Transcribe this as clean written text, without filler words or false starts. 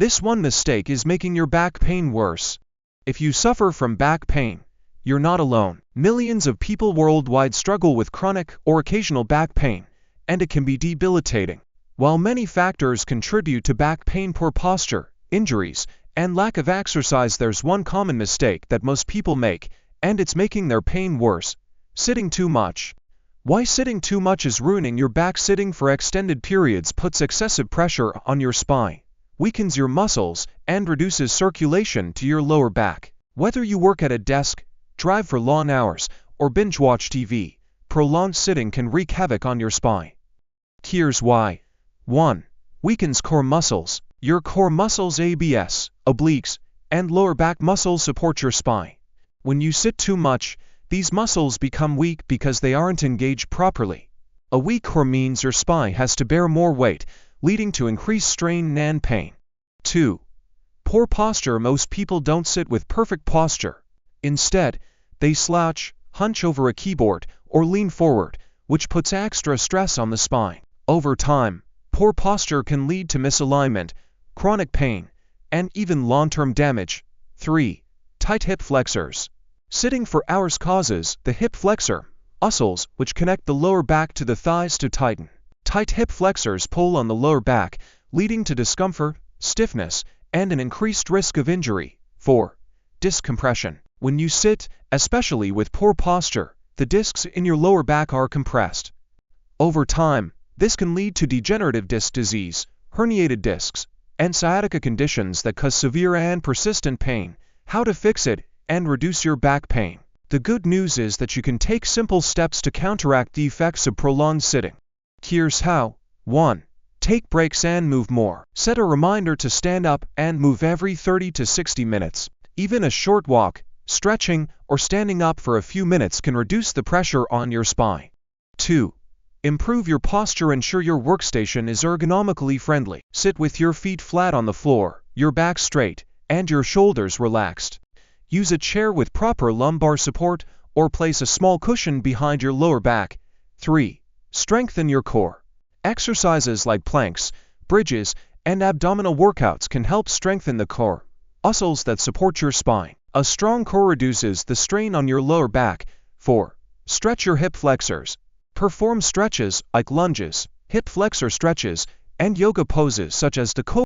This one mistake is making your back pain worse. If you suffer from back pain, you're not alone. Millions of people worldwide struggle with chronic or occasional back pain, and it can be debilitating. While many factors contribute to back pain: poor posture, injuries, and lack of exercise, there's one common mistake that most people make, and it's making their pain worse: sitting too much. Why sitting too much is ruining your back? Sitting for extended periods puts excessive pressure on your spine, weakens your muscles, and reduces circulation to your lower back. Whether you work at a desk, drive for long hours, or binge-watch TV, prolonged sitting can wreak havoc on your spine. Here's why. 1. Weakens core muscles. Your core muscles, abs, obliques, and lower back muscles, support your spine. When you sit too much, these muscles become weak because they aren't engaged properly. A weak core means your spine has to bear more weight, leading to increased strain and pain. 2. Poor posture. Most people don't sit with perfect posture. Instead, they slouch, hunch over a keyboard, or lean forward, which puts extra stress on the spine. Over time, poor posture can lead to misalignment, chronic pain, and even long-term damage. 3. Tight hip flexors. Sitting for hours causes the hip flexor muscles, which connect the lower back to the thighs, to tighten. Tight hip flexors pull on the lower back, leading to discomfort, stiffness, and an increased risk of injury. 4. Disc compression. When you sit, especially with poor posture, the discs in your lower back are compressed. Over time, this can lead to degenerative disc disease, herniated discs, and sciatica, conditions that cause severe and persistent pain. How to fix it and reduce your back pain? The good news is that you can take simple steps to counteract the effects of prolonged sitting. Here's how. 1. Take breaks and move more. Set a reminder to stand up and move every 30 to 60 minutes. Even a short walk, stretching, or standing up for a few minutes can reduce the pressure on your spine. 2. Improve your posture. Ensure your workstation is ergonomically friendly. Sit with your feet flat on the floor, your back straight, and your shoulders relaxed. Use a chair with proper lumbar support, or place a small cushion behind your lower back. 3. Strengthen your core. Exercises like planks, bridges, and abdominal workouts can help strengthen the core muscles that support your spine. A strong core reduces the strain on your lower back. 4. Stretch your hip flexors. Perform stretches like lunges, hip flexor stretches, and yoga poses such as the